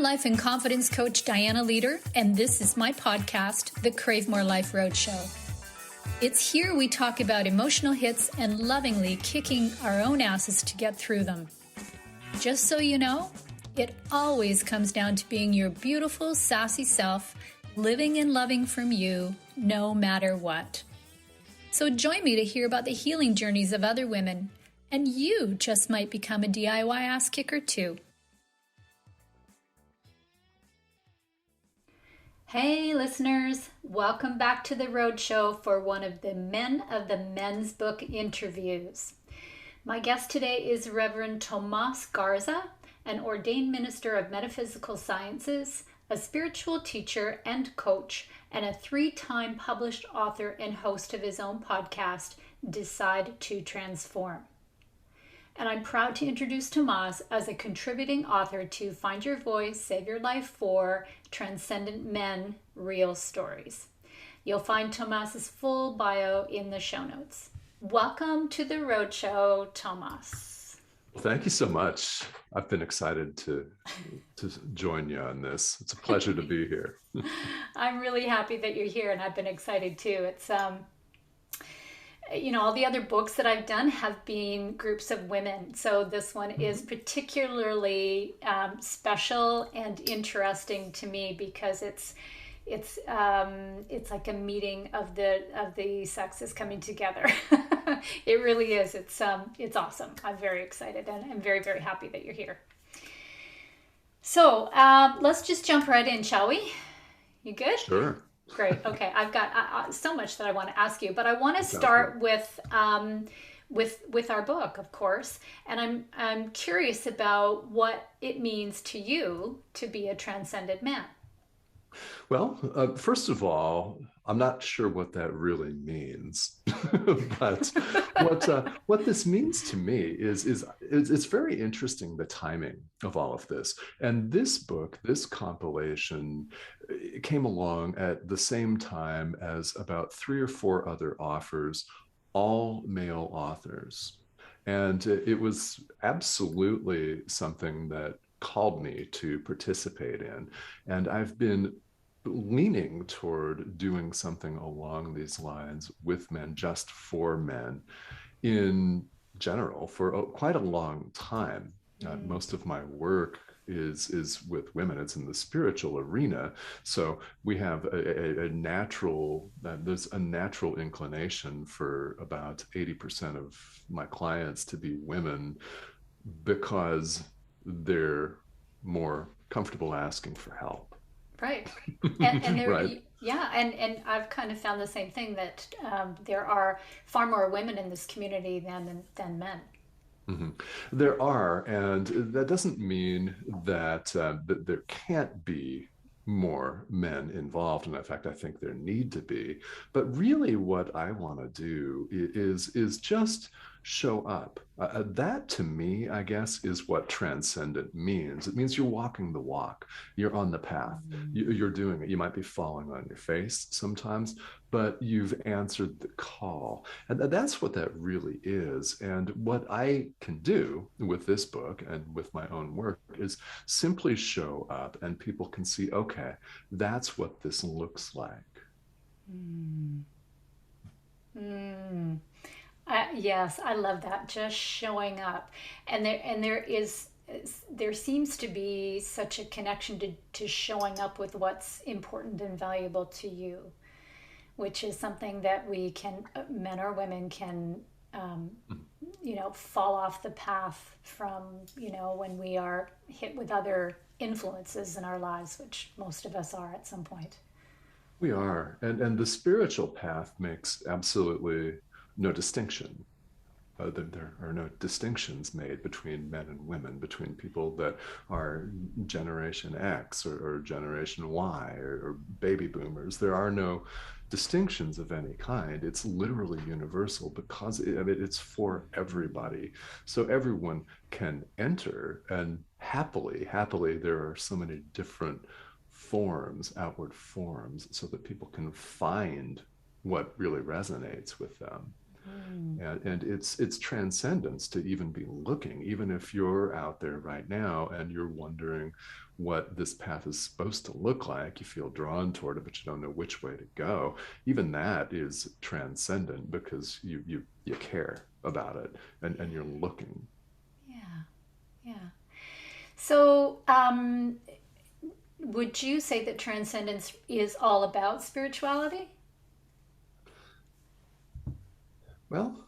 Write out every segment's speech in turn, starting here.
life and confidence coach Dianna Leeder, and this is my podcast, the Crave More Life Roadshow. It's here we talk about emotional hits and lovingly kicking our own asses to get through them. Just so you know, it always comes down to being your beautiful, sassy self, living and loving from you, no matter what. So join me to hear about the healing journeys of other women, and you just might become a DIY ass kicker too. Hey listeners, welcome back to the Roadshow for one of the Men of the Men's Book interviews. My guest today is Reverend Tomás Garza, an ordained Minister of Metaphysical Sciences, a spiritual teacher and coach, and a 3-time published author and host of his own podcast, Decide to Transform. And I'm proud to introduce Tomás as a contributing author to Find Your Voice, Save Your Life 4, Transcendent Men, Real Stories. You'll find Tomás's full bio in the show notes. Welcome to the Roadshow, Tomás. Thank you so much. I've been excited to join you on this. It's a pleasure to be here. I'm really happy that you're here, and I've been excited too. It's all the other books that I've done have been groups of women. So this one is particularly special and interesting to me because it's like a meeting of the sexes coming together. It really is. It's awesome. I'm very excited, and I'm very, very happy that you're here. So let's just jump right in, shall we? You good? Sure. Great. Okay. I've got so much that I want to ask you, but I want to start with our book, of course. And I'm curious about what it means to you to be a transcended man. Well, first of all, I'm not sure what that really means, but what this means to me is it's very interesting, the timing of all of this. And this book, this compilation, came along at the same time as about 3 or 4 other authors, all male authors. And it was absolutely something that called me to participate in. And I've been leaning toward doing something along these lines with men, just for men in general, for quite a long time. Most of my work is with women. It's in the spiritual arena. So we have a natural, there's a natural inclination for about 80% of my clients to be women because they're more comfortable asking for help. Right. And there, right. Yeah. And I've kind of found the same thing, that there are far more women in this community than men. Mm-hmm. There are, and that doesn't mean that that there can't be more men involved. And in fact, I think there need to be. But really what I want to do is just show up. That to me, I guess, is what transcendent means. It means you're walking the walk. You're on the path. You're doing it. You might be falling on your face sometimes, but you've answered the call. And that's what that really is. And what I can do with this book and with my own work is simply show up, and people can see, okay, that's what this looks like. Yes, I love that. Just showing up. And there seems to be such a connection to showing up with what's important and valuable to you, which is something that we can, men or women, can, fall off the path from, when we are hit with other influences in our lives, which most of us are at some point. We are. And the spiritual path makes absolutely no distinction. There are no distinctions made between men and women, between people that are Generation X or Generation Y or baby boomers. There are no distinctions of any kind. It's literally universal because it's for everybody. So everyone can enter, and happily, there are so many different forms, outward forms, so that people can find what really resonates with them. Mm. And it's transcendence to even be looking, even if you're out there right now and you're wondering what this path is supposed to look like. You feel drawn toward it, but you don't know which way to go. Even that is transcendent because you care about it, and you're looking. Yeah, yeah. So, would you say that transcendence is all about spirituality? Well,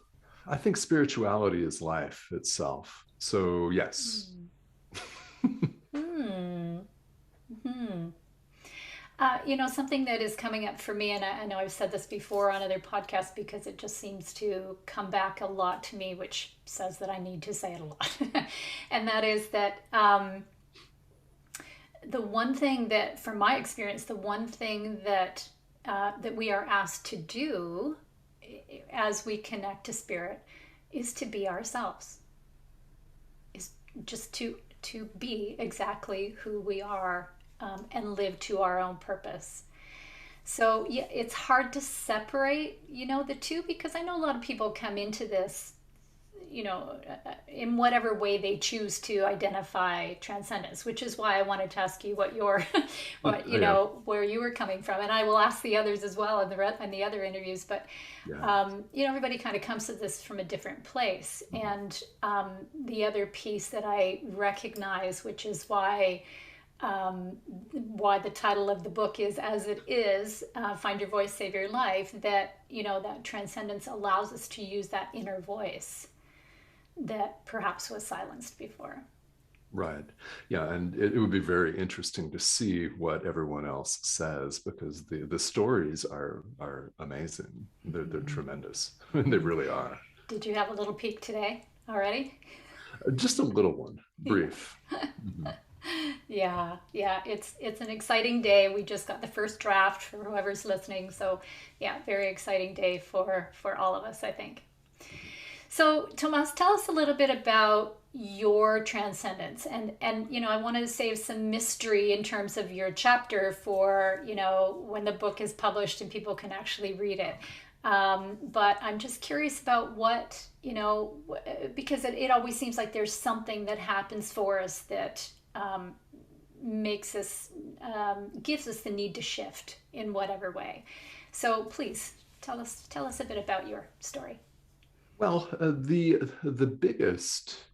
I think spirituality is life itself. So yes. Hmm. Hmm. Hmm. Something that is coming up for me, and I know I've said this before on other podcasts because it just seems to come back a lot to me, which says that I need to say it a lot. And that is that the one thing that, from my experience, the one thing that we are asked to do as we connect to spirit is to be ourselves, is just to be exactly who we are, and live to our own purpose. So yeah, it's hard to separate, the two, because I know a lot of people come into this, in whatever way they choose to identify transcendence, which is why I wanted to ask you what your, what Yeah, where you were coming from, and I will ask the others as well in the other interviews. But yeah. everybody kind of comes to this from a different place, and the other piece that I recognize, which is why the title of the book is as it is, Find Your Voice, Save Your Life, that that transcendence allows us to use that inner voice that perhaps was silenced before. Right. Yeah, and it would be very interesting to see what everyone else says, because the stories are amazing. They're Mm-hmm. tremendous. They really are. Did you have a little peek today already? Just a little one, Yeah. brief. Mhm. Yeah, yeah, it's an exciting day. We just got the first draft for whoever's listening, so yeah, very exciting day for all of us, I think. So, Tomas, tell us a little bit about your transcendence, and I want to save some mystery in terms of your chapter for when the book is published and people can actually read it. But I'm just curious about what because it always seems like there's something that happens for us that makes us gives us the need to shift in whatever way. So please tell us a bit about your story. Well, the biggest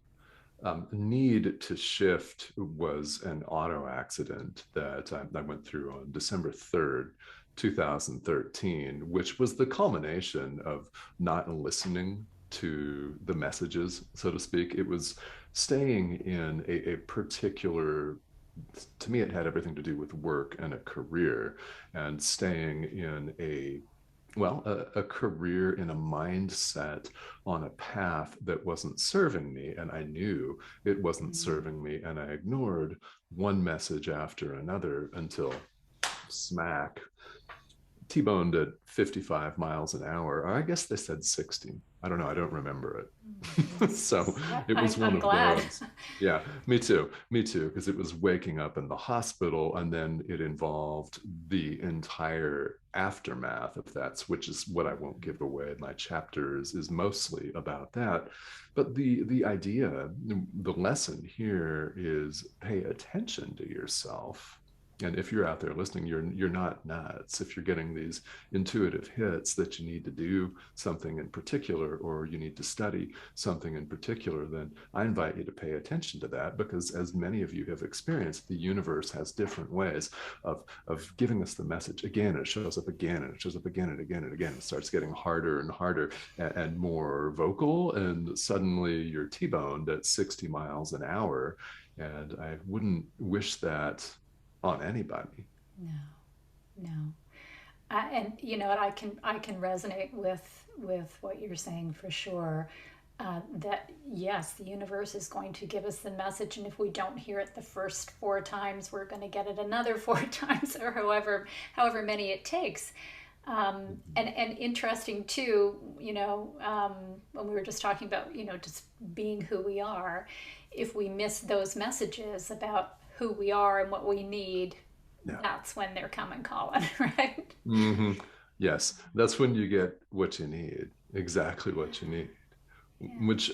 need to shift was an auto accident that I went through on December 3rd, 2013, which was the culmination of not listening to the messages, so to speak. It was staying in a particular, to me, it had everything to do with work and a career, and staying in a career in a mindset on a path that wasn't serving me. And I knew it wasn't Mm. serving me. And I ignored one message after another until smack, T-boned at 55 miles an hour. Or I guess they said 60. I don't know. I don't remember it. So it was one I'm of glad. those. Yeah, me too. Me too. Because it was waking up in the hospital, and then it involved the entire aftermath of that, which is what I won't give away. My chapters is mostly about that. But the idea, the lesson here is pay attention to yourself. And if you're out there listening, you're not nuts. If you're getting these intuitive hits that you need to do something in particular, or you need to study something in particular, then I invite you to pay attention to that, because as many of you have experienced, the universe has different ways of giving us the message again. It shows up again, and it shows up again and again and again. It starts getting harder and harder and more vocal, and suddenly you're T-boned at 60 miles an hour. And I wouldn't wish that on anybody. No, no. And what I can resonate with what you're saying for sure. That yes, the universe is going to give us the message, and if we don't hear it the first four times, we're going to get it another four times, or however many it takes. And interesting too, when we were just talking about just being who we are, if we miss those messages about who we are and what we need, Yeah. that's when they're coming calling, right? Mm-hmm. Yes, that's when you get what you need. exactly what you need, Yeah. which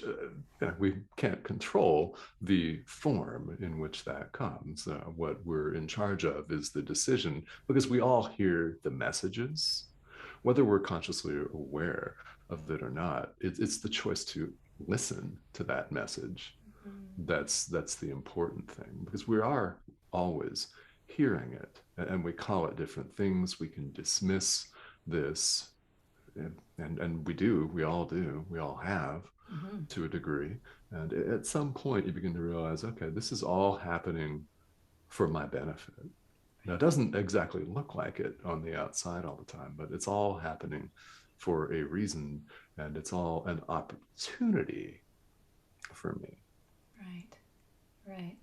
we can't control the form in which that comes. What we're in charge of is the decision, because we all hear the messages, whether we're consciously aware of it or not. It's the choice to listen to that message. Mm. That's the important thing, because we are always hearing it, and we call it different things. We can dismiss this, and we all have, Mhm. to a degree. And at some point, you begin to realize, okay, this is all happening for my benefit. Now, it doesn't exactly look like it on the outside all the time, but it's all happening for a reason, and it's all an opportunity for me. Right. Right.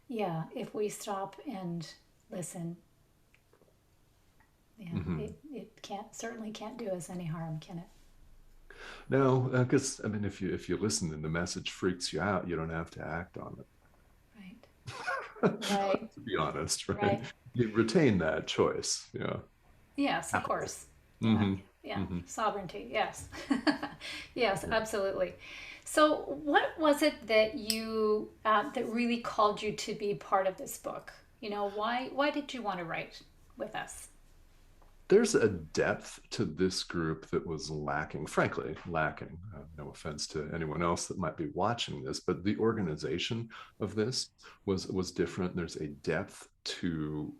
Yeah. If we stop and listen, yeah, Mm-hmm. it can't certainly can't do us any harm, can it? No, because I mean, if you listen and the message freaks you out, you don't have to act on Right. it. Right. To be honest, right? Right. You retain that choice. Yeah. Yes, of course. Yeah. Mm-hmm. Yeah. Mm-hmm. Sovereignty. Yes. Yes, Yeah. absolutely. So, what was it that you that really called you to be part of this book? Why did you want to write with us? There's a depth to this group that was lacking, frankly, lacking. No offense to anyone else that might be watching this, but the organization of this was different. There's a depth to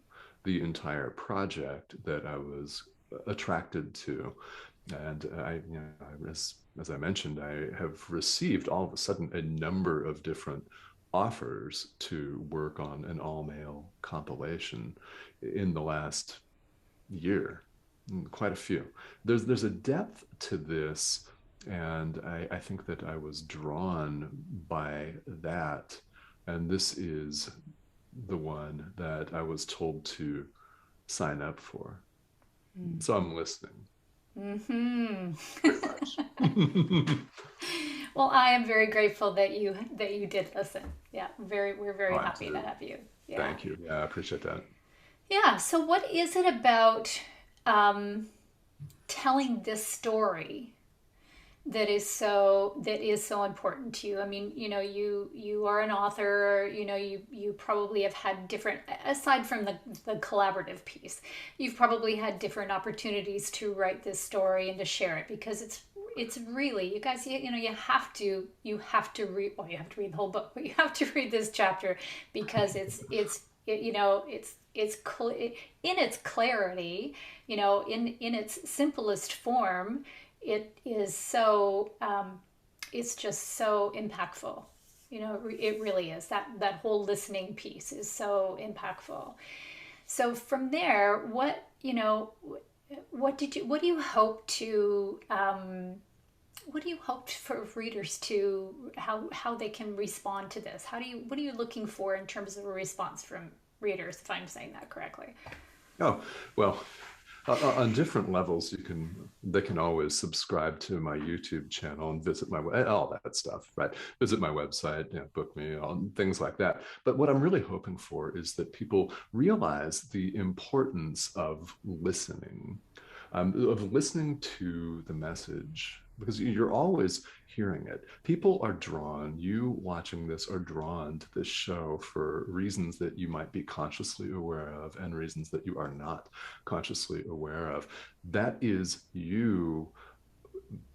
the entire project that I was attracted to, and as I mentioned, I have received all of a sudden a number of different offers to work on an all male compilation in the last year, quite a few. There's a depth to this, and I think that I was drawn by that, and this is the one that I was told to sign up for. So I'm listening Mm-hmm. very much. Well, I am very grateful that you did listen. Yeah, we're very Glad happy to to. have you. Yeah. Thank you. Yeah, I appreciate that. Yeah. So, what is it about um, telling this story that is so important to you? I mean, you are an author. You probably have had different, aside from the collaborative piece, you've probably had different opportunities to write this story and to share it, because it's really, you guys, you have to read, well, you have to read the whole book, but you have to read this chapter, because in its clarity, in its simplest form, it is so it's just so impactful. It really is. That whole listening piece is so impactful. So from there, what do you hope to what do you hope for readers to, how they can respond to this? What are you looking for in terms of a response from readers, if I'm saying that correctly? Oh, well, on different levels, they can always subscribe to my YouTube channel and visit all that stuff, right? Visit my website, book me, all things like that. But what I'm really hoping for is that people realize the importance of listening to the message, because you're always hearing it. People are drawn, you watching this are drawn to this show for reasons that you might be consciously aware of and reasons that you are not consciously aware of. That is you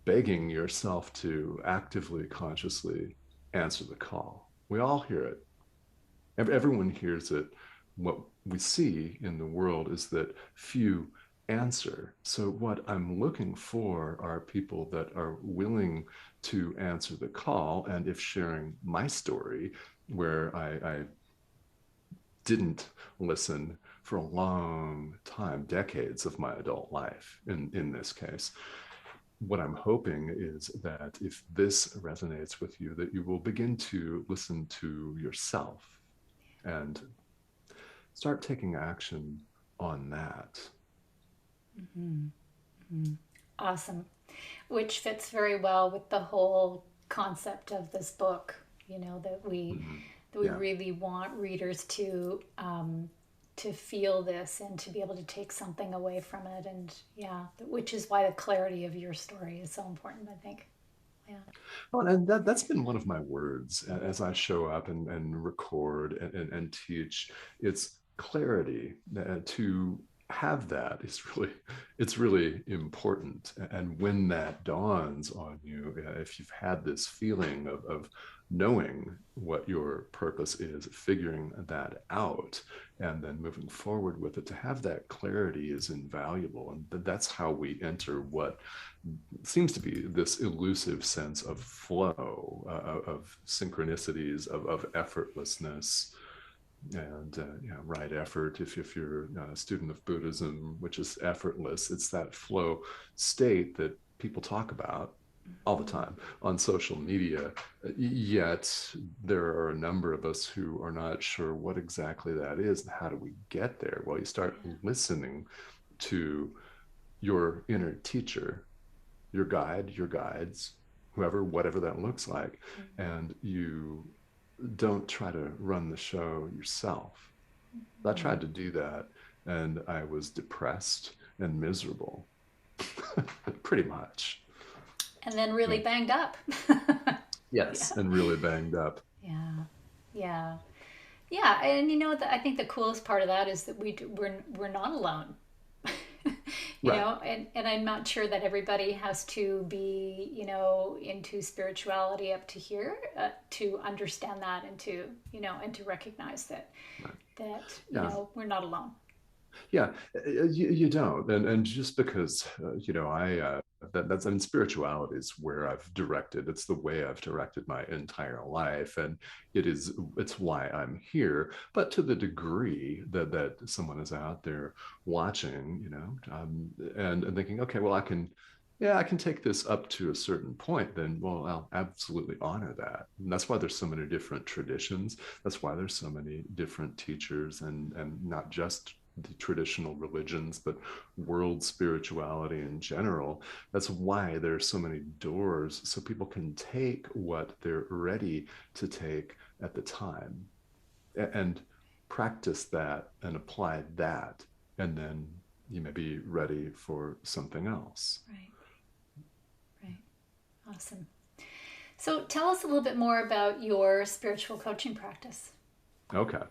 begging yourself to actively, consciously answer the call. We all hear it. Everyone hears it. What we see in the world is that few answer. So, what I'm looking for are people that are willing to answer the call. And if sharing my story, where I didn't listen for a long time, decades of my adult life in this case, what I'm hoping is that if this resonates with you, that you will begin to listen to yourself and start taking action on that. Mm-hmm. Mm-hmm. Awesome. Which fits very well with the whole concept of this book. That we Mm-hmm. that we Yeah. really want readers to to feel this and to be able to take something away from it. And yeah, which is why the clarity of your story is so important, I think. Yeah. Oh, and that's been one of my words as I show up and record and teach. It's clarity. To have that is really, it's really important. And when that dawns on you, if you've had this feeling of knowing what your purpose is, figuring that out, and then moving forward with it, to have that clarity is invaluable. And that's how we enter what seems to be this elusive sense of flow, of synchronicities, of effortlessness, and right effort. If you're a student of Buddhism, which is effortless, it's that flow state that people talk about all the time on social media. Yet there are a number of us who are not sure what exactly that is and how do we get there. Well, you start listening to your inner teacher, your guide, your guides, whoever, whatever that looks like, and you don't try to run the show yourself. I tried to do that, and I was depressed and miserable, pretty much. And then really banged up. Yes, and really banged up. Yeah. Yeah. Yeah. And I think the coolest part of that is that we're not alone. Right. And I'm not sure that everybody has to be, into spirituality up to here to understand that and to recognize that, Right. that, Yeah. we're not alone. Yeah, you don't, and just because that's, I mean, spirituality is where I've directed. It's the way I've directed my entire life, and it's why I'm here. But to the degree that someone is out there watching, and thinking, okay, well, I can take this up to a certain point, then, well, I'll absolutely honor that. And that's why there's so many different traditions. That's why there's so many different teachers, and not just the traditional religions, but world spirituality in general. That's why there's so many doors, so people can take what they're ready to take at the time and practice that and apply that. And then you may be ready for something else. Right. Right. Awesome. So tell us a little bit more about your spiritual coaching practice. Okay.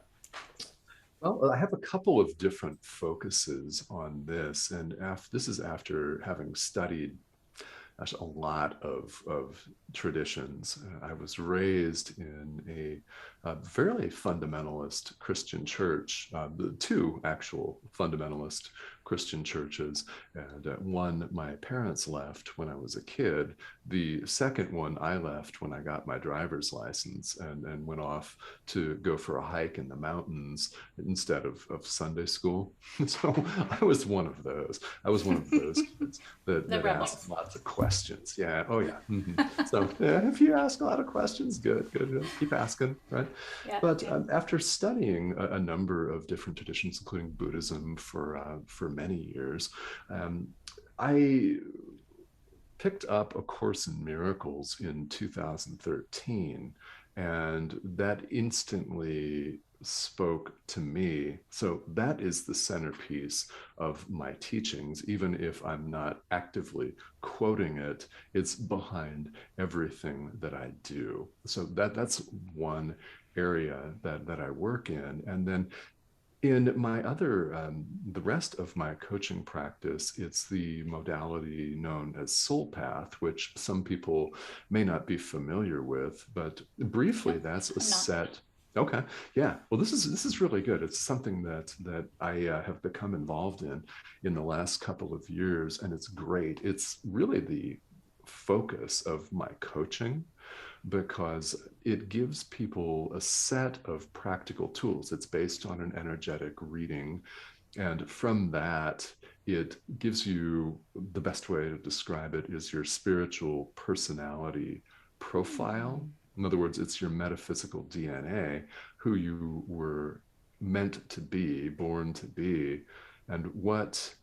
Well, I have a couple of different focuses on this, and this is after having studied a lot of traditions. I was raised in a fairly fundamentalist Christian church, the two actual fundamentalist Christian churches, and one my parents left when I was a kid. The second one I left when I got my driver's license and went off to go for a hike in the mountains instead of Sunday school. So I was one of those. I was one of those kids that asked lots of questions. Yeah. Oh, yeah. Mm-hmm. So if you ask a lot of questions, good. Keep asking, right? Yeah, But after studying a number of different traditions, including Buddhism for many years, I picked up A Course in Miracles in 2013, and that instantly spoke to me. So that is the centerpiece of my teachings. Even if I'm not actively quoting it, it's behind everything that I do. So that's one area that I work in. And then in my the rest of my coaching practice, it's the modality known as SoulPath, which some people may not be familiar with, but briefly, that's a set. Okay, yeah. Well, this is really good. It's something that I have become involved in the last couple of years, and it's great. It's really the focus of my coaching, because it gives people a set of practical tools. It's based on an energetic reading. And from that, it gives you, the best way to describe it is your spiritual personality profile. In other words, it's your metaphysical DNA, who you were meant to be, born to be, and what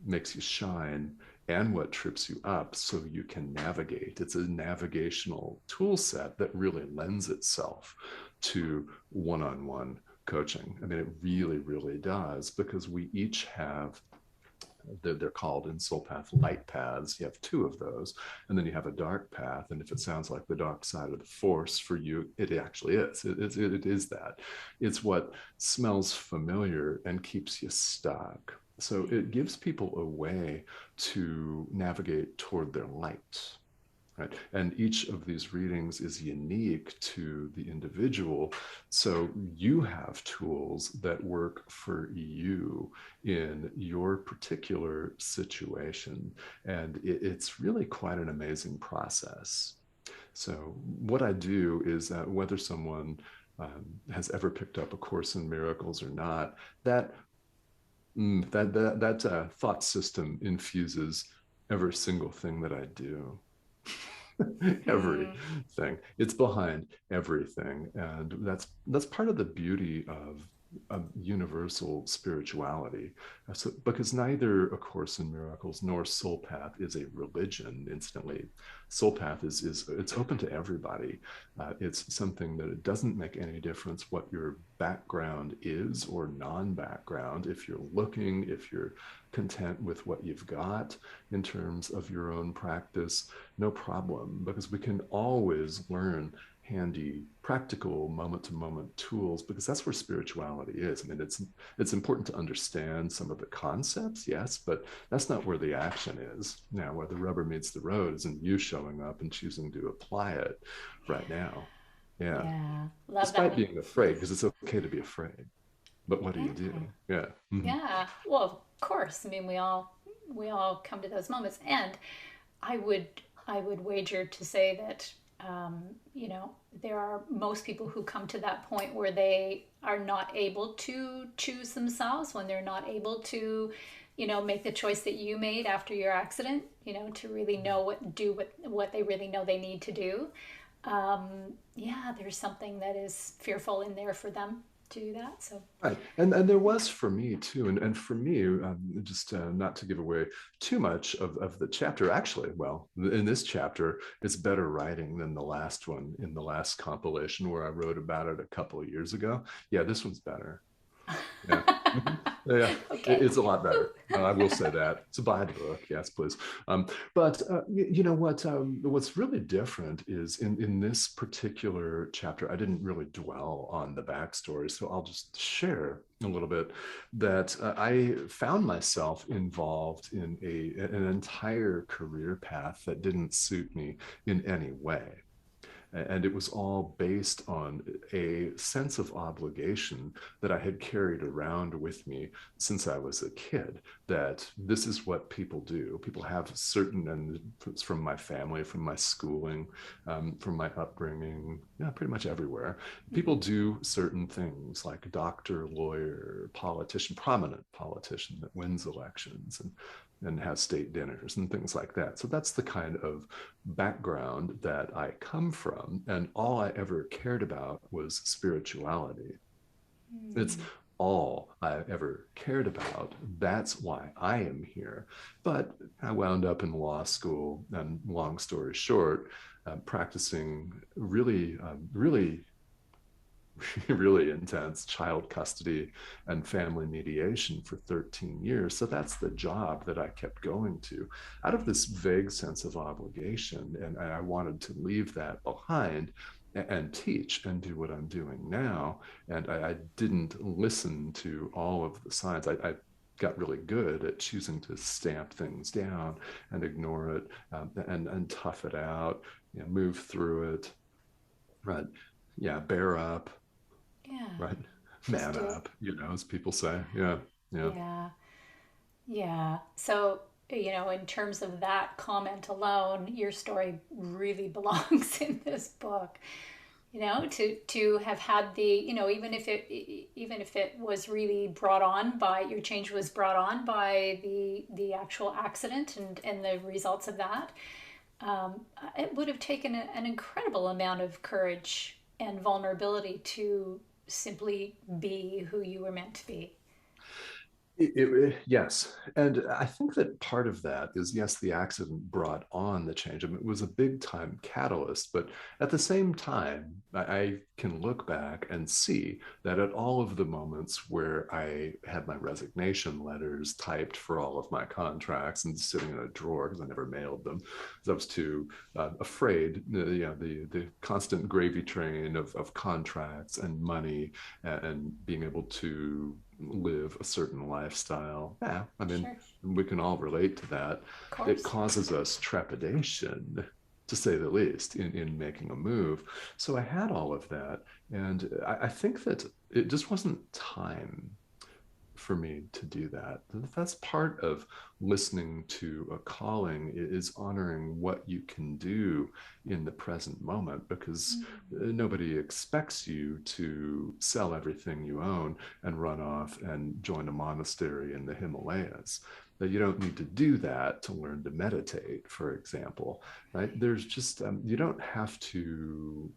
makes you shine and what trips you up so you can navigate. It's a navigational tool set that really lends itself to one-on-one coaching. I mean, it really, really does, because we each have, they're called in SoulPath light paths. You have two of those, and then you have a dark path. And if it sounds like the dark side of the force for you, it actually is. It is that. It's what smells familiar and keeps you stuck. So it gives people a way to navigate toward their light. Right. And each of these readings is unique to the individual. So you have tools that work for you in your particular situation. And it's really quite an amazing process. So, what I do is whether someone has ever picked up A Course in Miracles or not, that that thought system infuses every single thing that I do. Mm. Everything. It's behind everything, and that's part of the beauty of universal spirituality. So, because neither A Course in Miracles nor Soulpath is a religion. Instantly, Soulpath is it's open to everybody. It's something that it doesn't make any difference what your background is or non-background. If you're looking, if you're content with what you've got in terms of your own practice, no problem, because we can always learn handy, practical, moment-to-moment tools, because that's where spirituality is. I mean, it's important to understand some of the concepts, yes, but that's not where the action is. Now, where the rubber meets the road is in you showing up and choosing to apply it right now. Yeah. Yeah, love Despite that. being afraid, because it's okay to be afraid. But what do you do? Yeah. Yeah. Mhm. Yeah. Well, of course. I mean, we all come to those moments, and I would I would wager to say that you know, there are most people who come to that point where they are not able to choose themselves, when they're not able to, make the choice that you made after your accident, to really know what they really know they need to do. Yeah, there's something that is fearful in there for them to do that. So Right. And there was for me too. And for me, just not to give away too much of the chapter, actually, well, in this chapter, it's better writing than the last one in the last compilation where I wrote about it a couple of years ago. Yeah, this one's better. Yeah. Mhm. Yeah, okay. it's a lot better. I will say that. It's a buy the book, yes, please. But you know what? What's really different is in this particular chapter, I didn't really dwell on the backstory, so I'll just share a little bit that I found myself involved in an entire career path that didn't suit me in any way. And it was all based on a sense of obligation that I had carried around with me since I was a kid, that this is what people do. People have certain, and it's from my family, from my schooling, from my upbringing, yeah, pretty much everywhere. People do certain things like doctor, lawyer, politician, prominent politician that wins elections and has state dinners and things like that. So that's the kind of background that I come from. And all I ever cared about was spirituality. It's Mm. all I ever cared about. That's why I am here. But I wound up in law school, and long story short, practicing really really intense child custody and family mediation for 13 years. So that's the job that I kept going to out of this vague sense of obligation. And I wanted to leave that behind and teach and do what I'm doing now. And I didn't listen to all of the signs. I got really good at choosing to stamp things down and ignore it, and tough it out, move through it, right? Yeah, bear up, Yeah. right? Just Man do it. up, as people say. Yeah, yeah. Yeah. Yeah. So, in terms of that comment alone, your story really belongs in this book. To have had the, even if it was really brought on by your change was brought on by the actual accident and the results of that, it would have taken an incredible amount of courage and vulnerability to simply be who you were meant to be. Yes. And I think that part of that is, yes, the accident brought on the change. I mean, it was a big time catalyst, but at the same time, I can look back and see that at all of the moments where I had my resignation letters typed for all of my contracts and sitting in a drawer because I never mailed them, because I was too afraid, the constant gravy train of contracts and money and being able to live a certain lifestyle. Yeah, I mean, Sure. we can all relate to that. Of It course. causes us trepidation, to say the least, in making a move. So I had all of that. And I think that it just wasn't time for me to do that. That's part of listening to a calling, is honoring what you can do in the present moment, because Mm. nobody expects you to sell everything you own and run off and join a monastery in the Himalayas. That you don't need to do that to learn to meditate, for example, right? There's just, you don't have to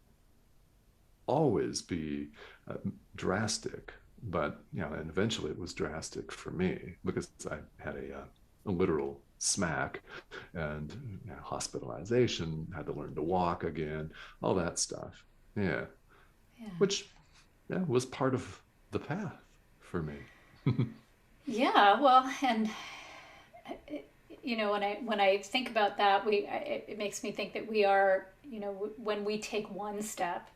always be uh, drastic, but and eventually it was drastic for me because I had a literal smack and hospitalization, had to learn to walk again, all that stuff. Yeah, Yeah. which was part of the path for me. Yeah. Well, and when I think about that, it makes me think that we are, when we take one step,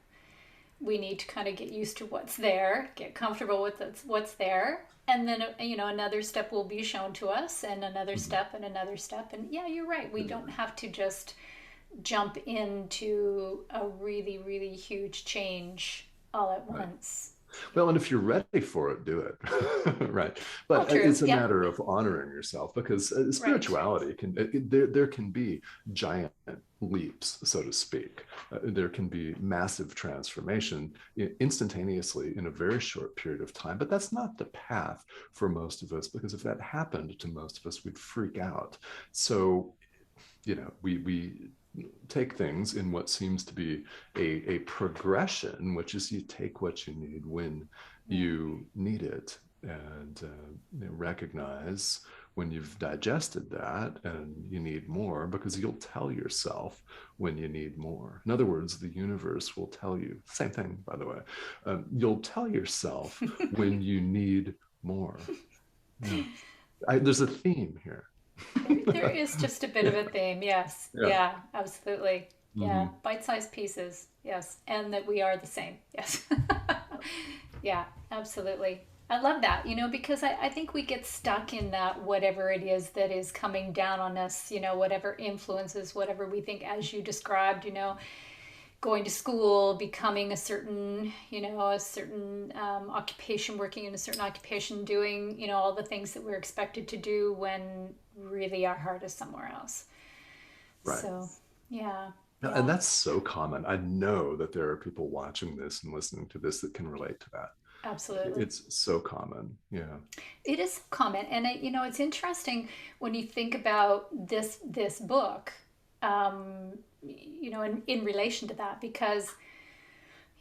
we need to kind of get used to what's there, get comfortable with what's there, and then another step will be shown to us, and another Mhm. step, and another step, and yeah, you're right. We don't Yeah, have to just jump into a really, really huge change all at right. once. Well, and if you're ready for it, do it. Right. Oh, But true. it's a Yep. matter of honoring yourself, because Right. spirituality there can be giant leaps, so to speak. There can be massive transformation instantaneously in a very short period of time. But that's not the path for most of us, because if that happened to most of us, we'd freak out. So we take things in what seems to be a progression, which is you take what you need when Yeah. you need it, and recognize when you've digested that and you need more, because you'll tell yourself when you need more. In other words, the universe will tell you, same thing, by the way, you'll tell yourself when you need more. Yeah. There's a theme here. There is just a bit of a theme. Yes. Yeah. Yeah, absolutely. Yeah. Hmm. Bite-sized pieces. Yes. And that we are the same. Yes. Yeah, absolutely. I love that, because I think we get stuck in that, whatever it is that is coming down on us, whatever influences, whatever we think, as you described, going to school, becoming a certain occupation, working in a certain occupation, doing, all the things that we're expected to do when really our heart is somewhere else. Right. So, yeah, And yeah, that's so common. I know that there are people watching this and listening to this that can relate to that. absolutely. It's so common. Yeah. It is common, and it's interesting when you think about this book, in relation to that, because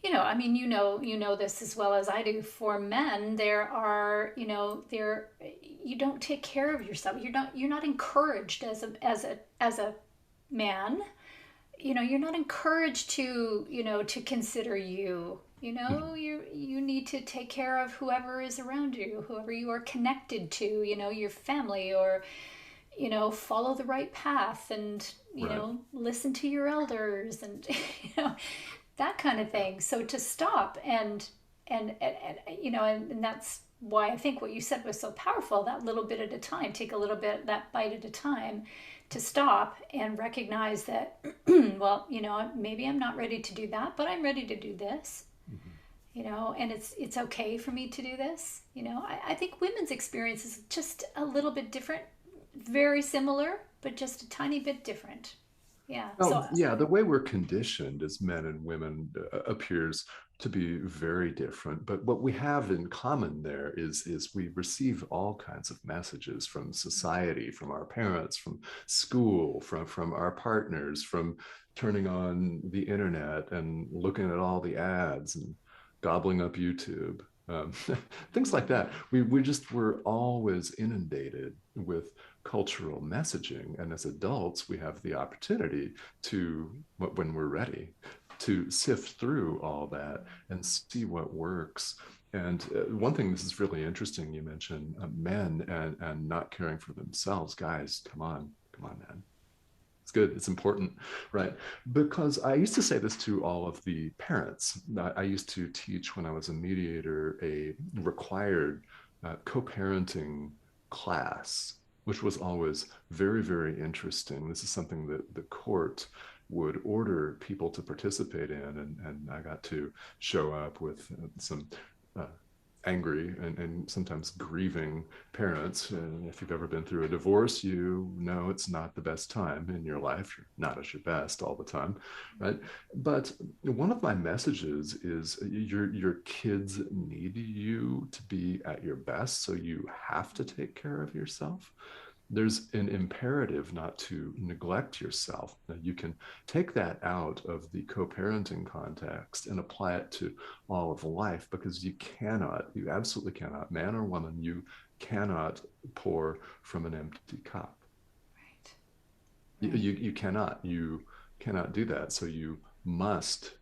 I mean, this as well as I do. For men, there are, you don't take care of yourself. You're not encouraged as a man. You're not encouraged to consider you. Mhm. You need to take care of whoever is around you, whoever you are connected to. Your family, or follow the right path, and Right. listen to your elders, and that kind of Yeah. thing. So to stop and that's why I think what you said was so powerful. That little bit at a time, take a little bit, that bite at a time, to stop and recognize that, well, maybe I'm not ready to do that, but I'm ready to do this. Mhm. And it's okay for me to do this. I think women's experience is just a little bit different, very similar, but just a tiny bit different. Yeah. So Well, yeah, the way we're conditioned as men and women appears to be very different. But what we have in common there is we receive all kinds of messages from society, from our parents, from school, from our partners, from turning on the internet and looking at all the ads and gobbling up YouTube. um, things like that. We're always inundated with cultural messaging, and as adults, we have the opportunity to, when we're ready, to sift through all that and see what works. And one thing, this is really interesting, you mentioned men and not caring for themselves. Guys, come on, man. It's good. It's important, right? Because I used to say this to all of the parents. I used to teach, when I was a mediator, a required co-parenting class, which was always very, very interesting. This is something that the court would order people to participate in, and I got to show up with some uh, angry and sometimes grieving parents. And if you've ever been through a divorce, you know it's not the best time in your life. You're not at your best all the time, right? But one of my messages is your kids need you to be at your best, so you have to take care of yourself. There's an imperative not to neglect yourself. Now, you can take that out of the co-parenting context and apply it to all of life, because you absolutely cannot, man or woman, you cannot pour from an empty cup. Right. Right. You cannot do that. So you must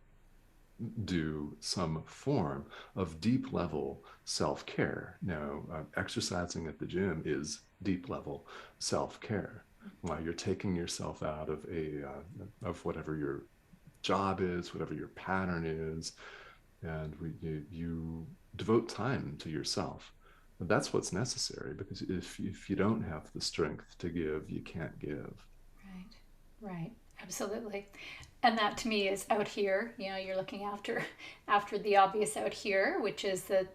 do some form of deep level self-care. Now, exercising at the gym is deep level self-care. While you're taking yourself out of of whatever your job is, whatever your pattern is, and you devote time to yourself. And that's what's necessary, because if you don't have the strength to give, you can't give. Right. Right. Absolutely. And that to me is out here. You're looking after the obvious out here, which is the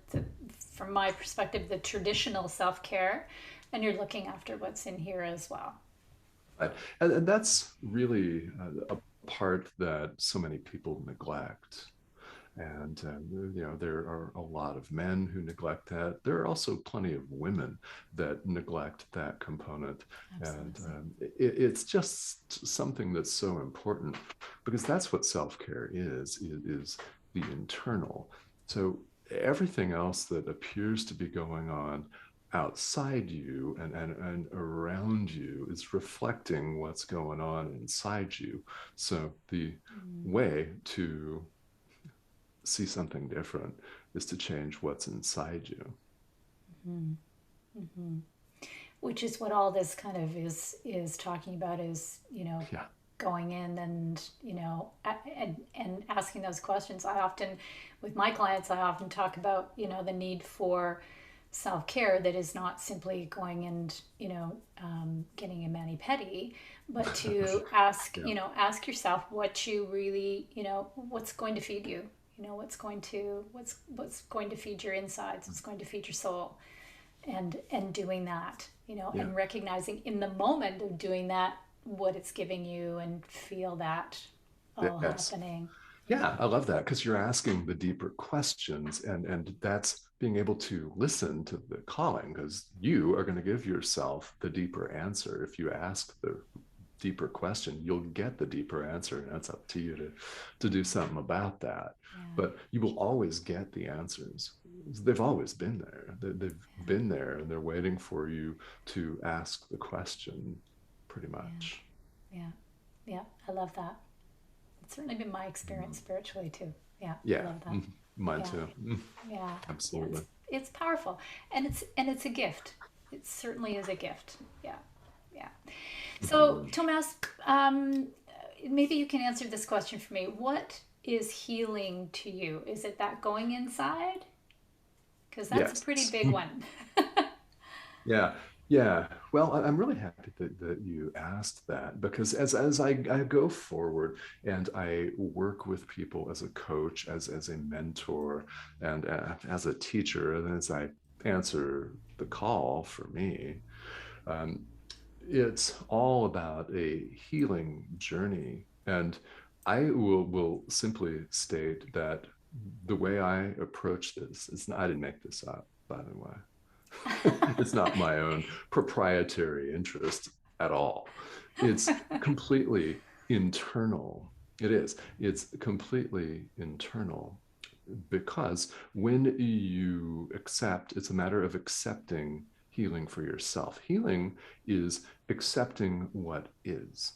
from my perspective, the traditional self-care, and you're looking after what's in here as well. Right. And that's really a part that so many people neglect. And there are a lot of men who neglect that. There are also plenty of women that neglect that component. And Absolutely. it's just something that's so important, because that's what self-care is the internal. So everything else that appears to be going on outside you and around you is reflecting what's going on inside you. So the Mm. way to see something different is to change what's inside you. Mm-hmm. Mm-hmm. Which is what all this kind of is talking about, is Yeah. going in and and asking those questions. I often, with my clients, I often talk about the need for self-care that is not simply going and getting a mani-pedi, but to ask Yeah. ask yourself what you really what's going to feed you, what's going to feed your insides, what's going to feed your soul, and doing that, Yeah. and recognizing in the moment of doing that what it's giving you, and feel that all Yes. happening. Yeah. Yeah, I love that, because you're asking the deeper questions, and that's being able to listen to the calling, because you are going to give yourself the deeper answer. If you ask the deeper question, you'll get the deeper answer, and that's up to you to do something about that. Yeah. But you will always get the answers. They've always been there. They've been there, and they're waiting for you to ask the question, pretty Yeah. much. Yeah. Yeah. I love that. It's certainly been my experience spiritually too. Yeah, I Yeah, love that. mine Yeah, too. yeah, yeah. Absolutely. It's powerful, and it's a gift. It certainly is a gift. Yeah, yeah. So, Mhm. Tomas, maybe you can answer this question for me. What is healing to you? Is it that going inside? Because that's a pretty Yes. big one. Yeah, yeah. Well, I'm really happy that you asked that, because as I go forward and I work with people as a coach, as a mentor, and as a teacher, and as I answer the call for me, um, it's all about a healing journey. And I will simply state that the way I approach this is, I didn't make this up, by the way. It's not my own proprietary interest at all. It's completely internal. It is. It's completely internal. because when you accept, it's a matter of accepting healing for yourself. Healing is accepting what is.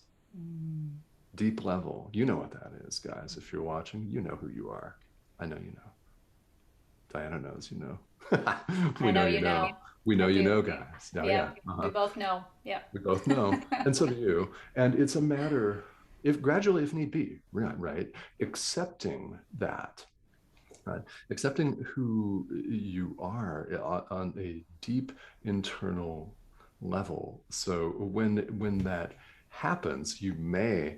Deep level. You know what that is, guys. If you're watching, you know who you are. I know you know. Dianna knows, you know. We I know know you you know. know. We know I you do. know, guys. Oh, Yeah, yeah. we both know. Yeah. We both know. And so do you. And it's a matter, if gradually, if need be, right? Accepting that, right? Accepting who you are on a deep internal level. So when that happens, you may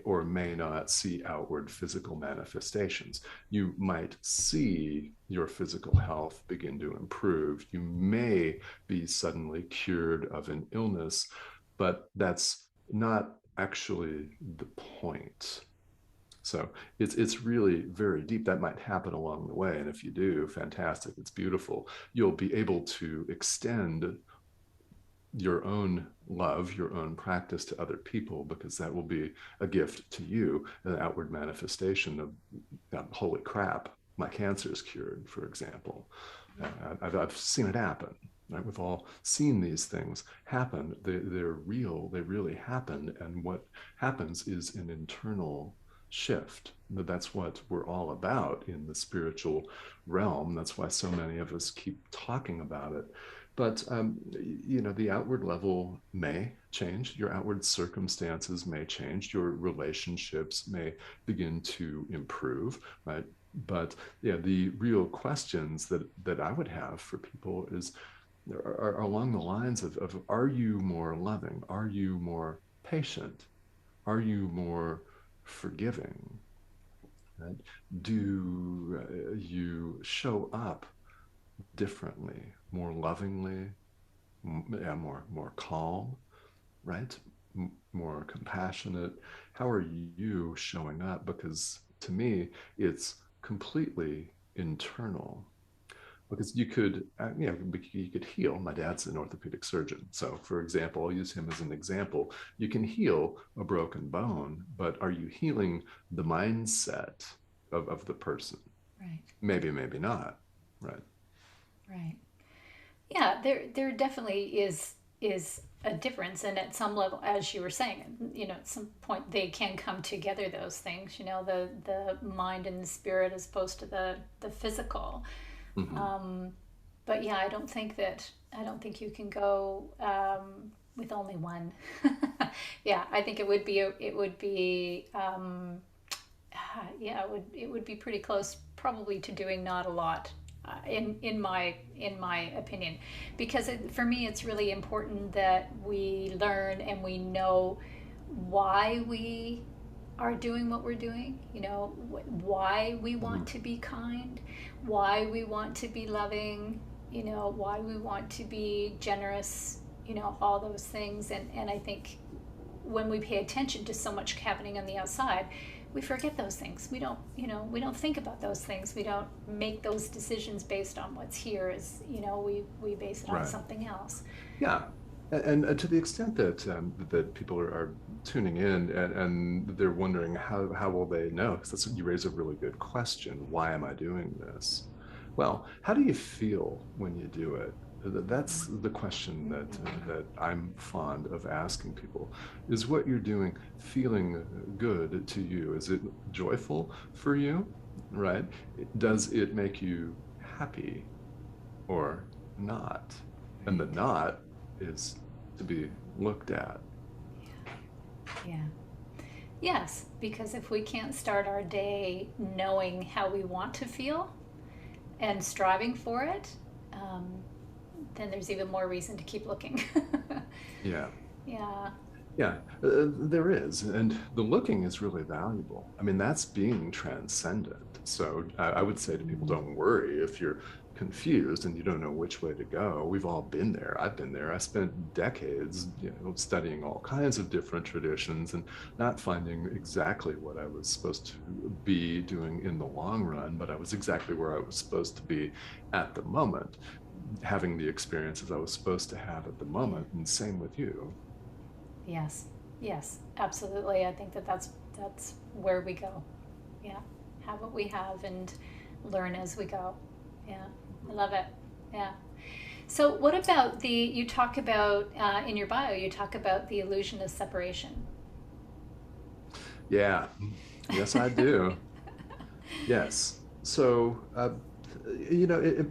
or may not see outward physical manifestations. You might see your physical health begin to improve. You may be suddenly cured of an illness, but that's not actually the point. So it's really very deep. That might happen along the way. And if you do, fantastic, it's beautiful. You'll be able to extend your own love, your own practice to other people, because that will be a gift to you, an outward manifestation of, holy crap, my cancer is cured, for example. I've seen it happen. Right? We've all seen these things happen. They're real. They really happen. And what happens is an internal shift. That's what we're all about in the spiritual realm. That's why so many of us keep talking about it. But the outward level may change. Your outward circumstances may change. Your relationships may begin to improve, right? But yeah, the real questions that I would have for people is are along the lines of are you more loving? Are you more patient? Are you more forgiving? Right? Do you show up differently, more lovingly, yeah, more calm, right? More compassionate. How are you showing up? Because to me, it's completely internal. Because you could heal. My dad's an orthopedic surgeon. So, for example, I'll use him as an example. You can heal a broken bone, but are you healing the mindset of the person? Right. Maybe, maybe not. Right. Right. Yeah, there definitely is a difference, and at some level, as you were saying, at some point they can come together. Those things, the mind and the spirit as opposed to the physical. Mm-hmm. But yeah, I don't think you can go with only one. Yeah, I think it would be pretty close, probably, to doing not a lot, in my opinion, because for me it's really important that we learn and we know why we are doing what we're doing, why we Mm-hmm. want to be kind, why we want to be loving, why we want to be generous, all those things. And I think when we pay attention to so much happening on the outside, we forget those things. We don't think about those things. We don't make those decisions based on what's here. We base it on Right. something else. Yeah. And to the extent that people are tuning in and they're wondering how will they know? Because you raise a really good question. Why am I doing this? Well, how do you feel when you do it? That's the question that I'm fond of asking people. Is what you're doing feeling good to you? Is it joyful for you? Right? Does it make you happy or not? And the Right. not is to be looked at. Yeah. Yes, because if we can't start our day knowing how we want to feel and striving for it, um, then there's even more reason to keep looking. Yeah. Yeah. Yeah, there is. And the looking is really valuable. I mean, that's being transcendent. So I would say to people, don't worry if you're confused and you don't know which way to go. We've all been there. I've been there. I spent decades, studying all kinds of different traditions and not finding exactly what I was supposed to be doing in the long run, but I was exactly where I was supposed to be at the moment, having the experiences I was supposed to have at the Yeah. moment. And same with you. Yes. Yes. Absolutely. I think that's where we go. Yeah. Have have what we have and learn as we go. Yeah, I love it. Yeah. So, what about you talk about in your bio, you talk about the illusion of separation. Yeah. Yes, I do. Yes. So,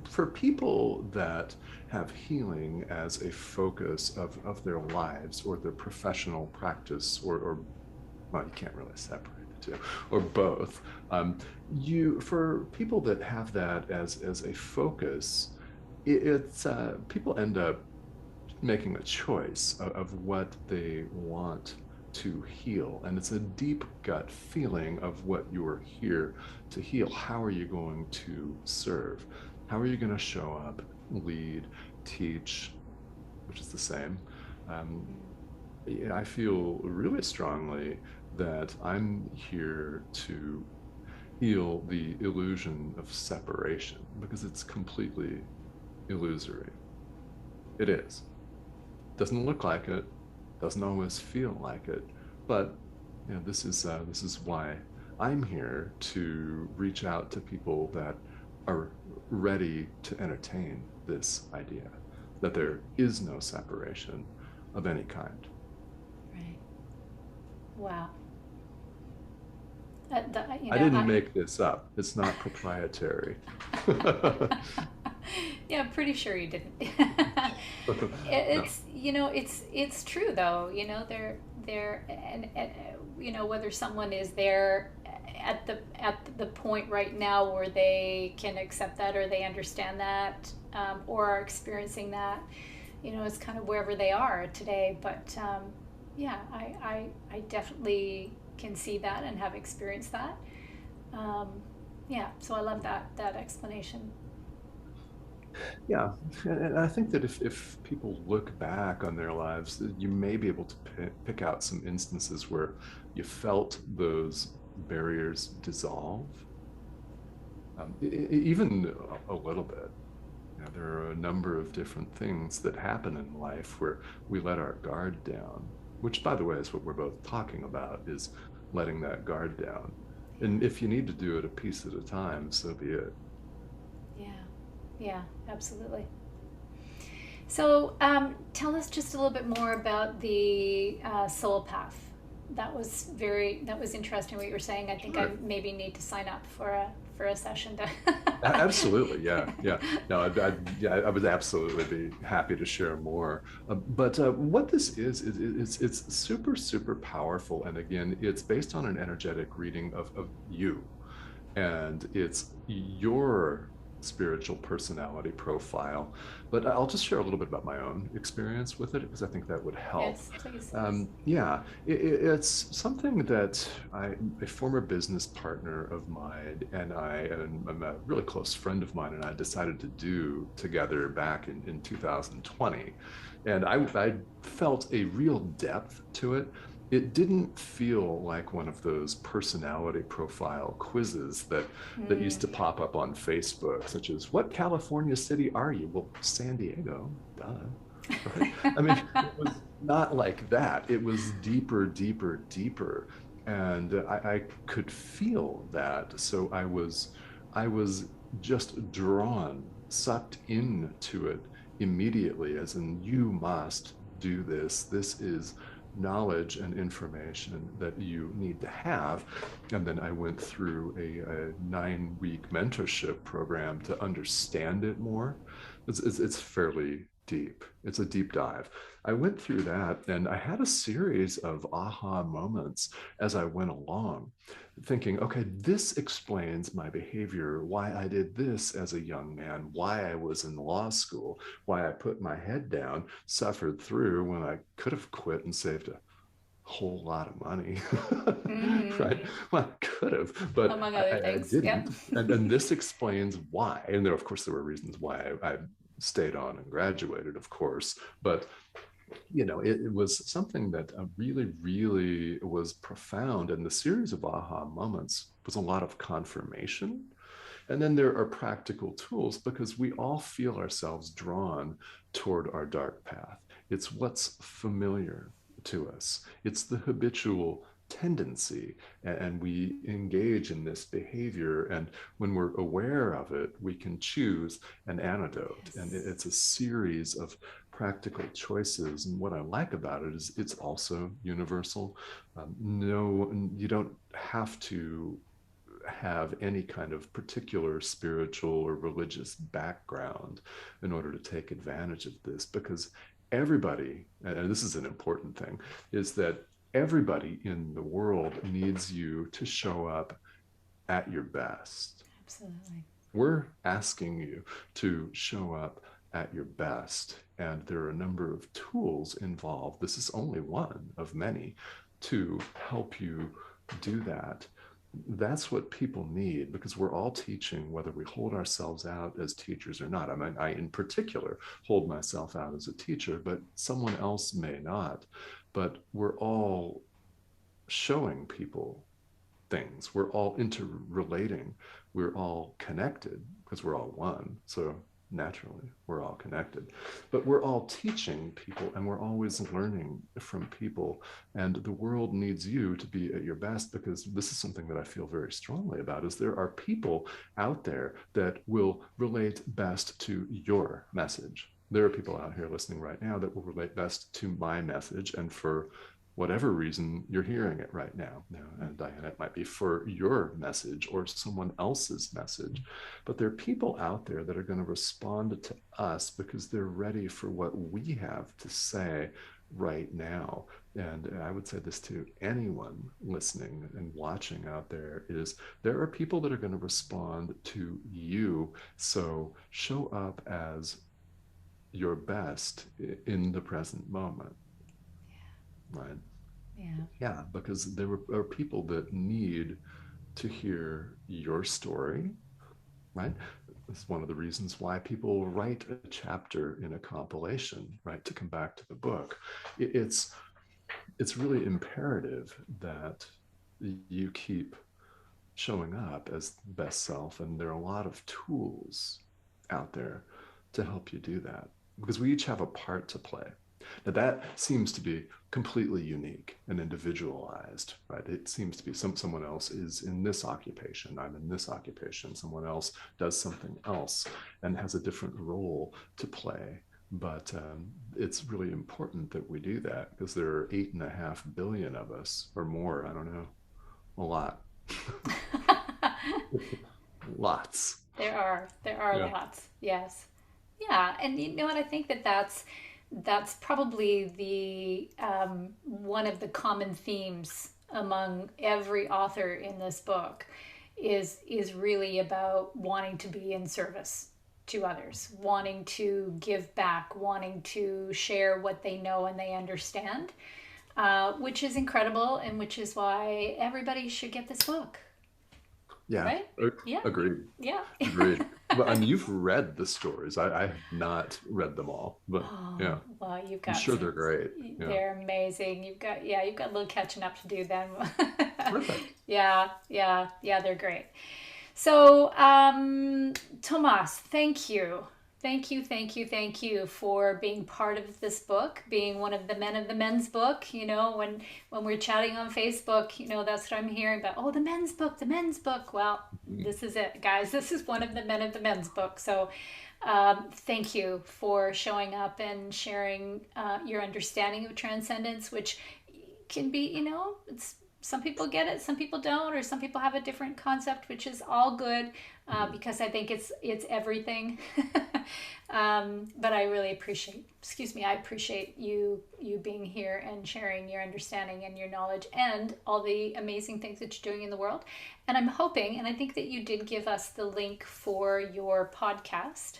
for people that have healing as a focus of their lives or their professional practice, or well, you can't really separate the two, or both. For people that have that as a focus, it's people end up making a choice of what they want to heal. And it's a deep gut feeling of what you're here to heal. How are you going to serve? How are you going to show up, lead, teach, which is the same? Um, yeah, I feel really strongly that I'm here to heal the illusion of separation because it's completely illusory. It is. Doesn't look like it, doesn't always feel like it, but this is why I'm here to reach out to people that are ready to entertain this idea that there is no separation of any kind. Right. Wow. I didn't make this up. It's not proprietary. Yeah, I'm pretty sure you didn't. No. It's true though. They're and whether someone is there at the point right now where they can accept that or they understand that, or are experiencing that. It's kind of wherever they are today. But yeah, I definitely can see that and have experienced that. Yeah, so I love that explanation. Yeah, and I think that if people look back on their lives, you may be able to pick out some instances where you felt those barriers dissolve, even a little bit. There are a number of different things that happen in life where we let our guard down, which, by the way, is what we're both talking about, is letting that guard down. And if you need to do it a piece at a time, so be it. Yeah, yeah, absolutely. So tell us just a little bit more about the Soulpath. That was interesting what you were saying. I think I Sure. maybe need to sign up for a session to. Absolutely, yeah, yeah. No, yeah, I would absolutely be happy to share more. But what this is it's super, super powerful. And again, it's based on an energetic reading of you, and it's your spiritual personality profile. But I'll just share a little bit about my own experience with it because I think that would help. Yes, please, yes. Yeah, it's something that a former business partner of mine and I'm a really close friend of mine, and I decided to do together back in 2020. And I felt a real depth to it. It didn't feel like one of those personality profile quizzes that Mm. used to pop up on Facebook, such as "What California city are you?" Well, San Diego, duh. Right? I mean, it was not like that. It was deeper, deeper, deeper, and I could feel that. So I was just drawn, sucked into it immediately, as in, you must do this. This is knowledge and information that you need to have. And then I went through a 9-week mentorship program to understand it more. It's fairly deep. It's a deep dive. I went through that and I had a series of aha moments as I went along, thinking, okay, this explains my behavior, why I did this as a young man, why I was in law school, why I put my head down, suffered through when I could have quit and saved a whole lot of money. Right? Mm-hmm. Well, I could have, but Among other I things. Yep. didn't. And this explains why. And there, of course, there were reasons why I stayed on and graduated, of course. But it was something that really, really was profound. And the series of aha moments was a lot of confirmation. And then there are practical tools because we all feel ourselves drawn toward our dark path. It's what's familiar to us, it's the habitual tendency, and we engage in this behavior, and when we're aware of it, we can choose an antidote. And it's a series of practical choices. And what I like about it is it's also universal. No, you don't have to have any kind of particular spiritual or religious background in order to take advantage of this, because everybody, and this is an important thing, is that everybody in the world needs you to show up at your best. Absolutely. We're asking you to show up at your best, and there are a number of tools involved. This is only one of many to help you do that. That's what people need, because we're all teaching, whether we hold ourselves out as teachers or not. I mean, I in particular hold myself out as a teacher, but someone else may not. But we're all showing people things. We're all interrelating. We're all connected because we're all one. So naturally, we're all connected. But we're all teaching people, and we're always learning from people. And the world needs you to be at your best, because this is something that I feel very strongly about, is there are people out there that will relate best to your message. There are people out here listening right now that will relate best to my message, and for whatever reason you're hearing it right now. And Dianna, it might be for your message or someone else's message, but there are people out there that are going to respond to us because they're ready for what we have to say right now. And I would say this to anyone listening and watching out there, is there are people that are going to respond to you. So show up as your best in the present moment. Right. Yeah, because there are people that need to hear your story, right? It's one of the reasons why people write a chapter in a compilation, right? To come back to the book. It's really imperative that you keep showing up as the best self. And there are a lot of tools out there to help you do that, because we each have a part to play. Now, that seems to be completely unique and individualized, right? It seems to be someone else is in this occupation, I'm in this occupation, someone else does something else and has a different role to play. But it's really important that we do that, because there are 8.5 billion of us, or more, I don't know, a lot. Lots. There are lots. Yes. Yeah, and you know what? I think that's probably the one of the common themes among every author in this book is really about wanting to be in service to others, wanting to give back, wanting to share what they know and they understand, which is incredible, and which is why everybody should get this book. Yeah. Right? Yeah. Agreed. Yeah. Agreed. Well, and you've read the stories. I have not read them all, but yeah. Well, you've got I'm sure they're great. They're amazing. You've got a little catching up to do then. Perfect. Yeah, they're great. So, Tomás, thank you. Thank you for being part of this book, being one of the men of the men's book. You know, when we're chatting on Facebook, you know, that's what I'm hearing about. Oh, the men's book, the men's book. Well, this is it, guys. This is one of the men of the men's book. So thank you for showing up and sharing your understanding of transcendence, which can be, you know, it's some people get it, some people don't, or some people have a different concept, which is all good, because I think it's everything. But I really appreciate, I appreciate you being here and sharing your understanding and your knowledge and all the amazing things that you're doing in the world. And I'm hoping, and I think that you did give us the link for your podcast.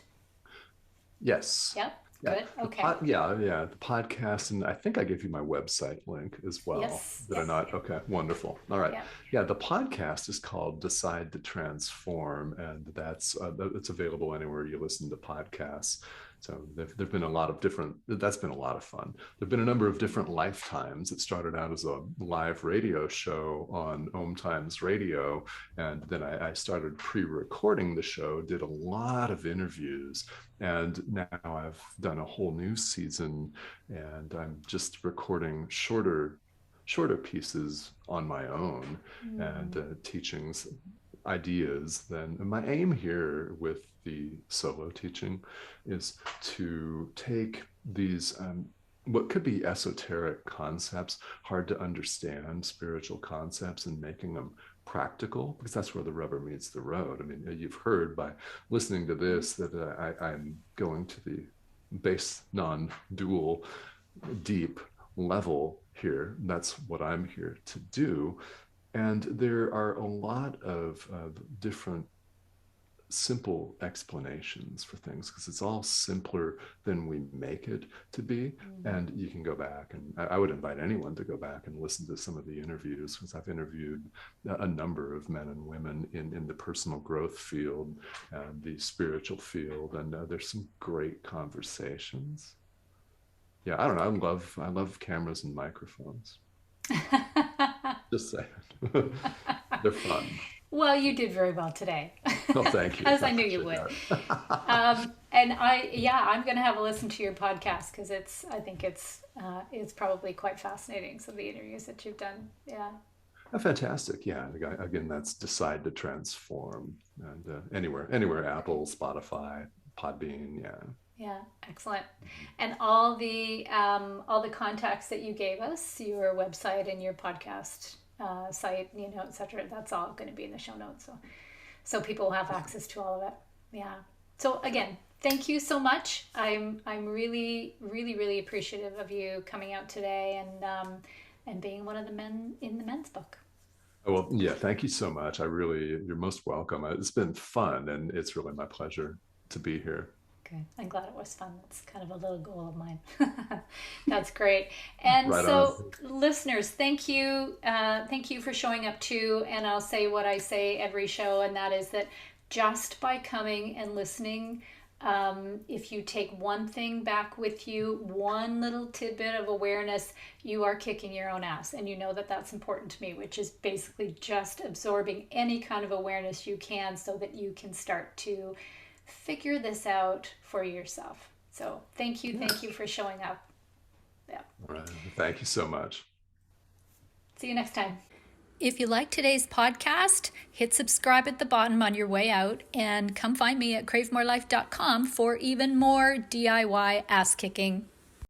Yes. Yep. Yeah. Good. Okay. The podcast, and I think I gave you my website link as well. Yes. Did I not? Okay, wonderful. All right. Yeah, the podcast is called Decide to Transform, and that's it's available anywhere you listen to podcasts. So there've been a lot of different. That's been a lot of fun. There've been a number of different lifetimes. It started out as a live radio show on Om Times Radio, and then I started pre-recording the show, did a lot of interviews. And now I've done a whole new season, and I'm just recording shorter shorter pieces on my own and teachings, ideas. Then my aim here with the solo teaching is to take these what could be esoteric concepts, hard to understand spiritual concepts, and making them practical, because that's where the rubber meets the road. I mean, you've heard by listening to this that I'm going to the base non-dual deep level here. That's what I'm here to do. And there are a lot of different simple explanations for things, because it's all simpler than we make it to be. And you can go back, and I would invite anyone to go back and listen to some of the interviews, because I've interviewed a number of men and women in the personal growth field and the spiritual field, and there's some great conversations. Yeah, I don't know. I love cameras and microphones. Just saying. They're fun. Well, you did very well today. Oh, thank you. As I knew you would. And I'm going to have a listen to your podcast, because I think it's probably quite fascinating. Some of the interviews that you've done. Yeah. Fantastic. Yeah. Again, that's Decide to Transform, and anywhere, Apple, Spotify, Podbean. Yeah. Yeah, excellent. And all the contacts that you gave us, your website and your podcast site, et cetera, that's all going to be in the show notes. So people will have access to all of it. Yeah. So again, thank you so much. I'm really, really, really appreciative of you coming out today and being one of the men in the men's book. Well, yeah, thank you so much. You're most welcome. It's been fun, and it's really my pleasure to be here. Okay. I'm glad it was fun. That's kind of a little goal of mine. That's great. And right so on. Listeners, thank you. Thank you for showing up too. And I'll say what I say every show, and that is that just by coming and listening, if you take one thing back with you, one little tidbit of awareness, you are kicking your own ass. And you know that that's important to me, which is basically just absorbing any kind of awareness you can, so that you can start to figure this out for yourself. So thank you for showing up. Yeah. All right. Thank you so much. See you next time. If you like today's podcast, hit subscribe at the bottom on your way out, and come find me at cravemorelife.com for even more DIY ass kicking.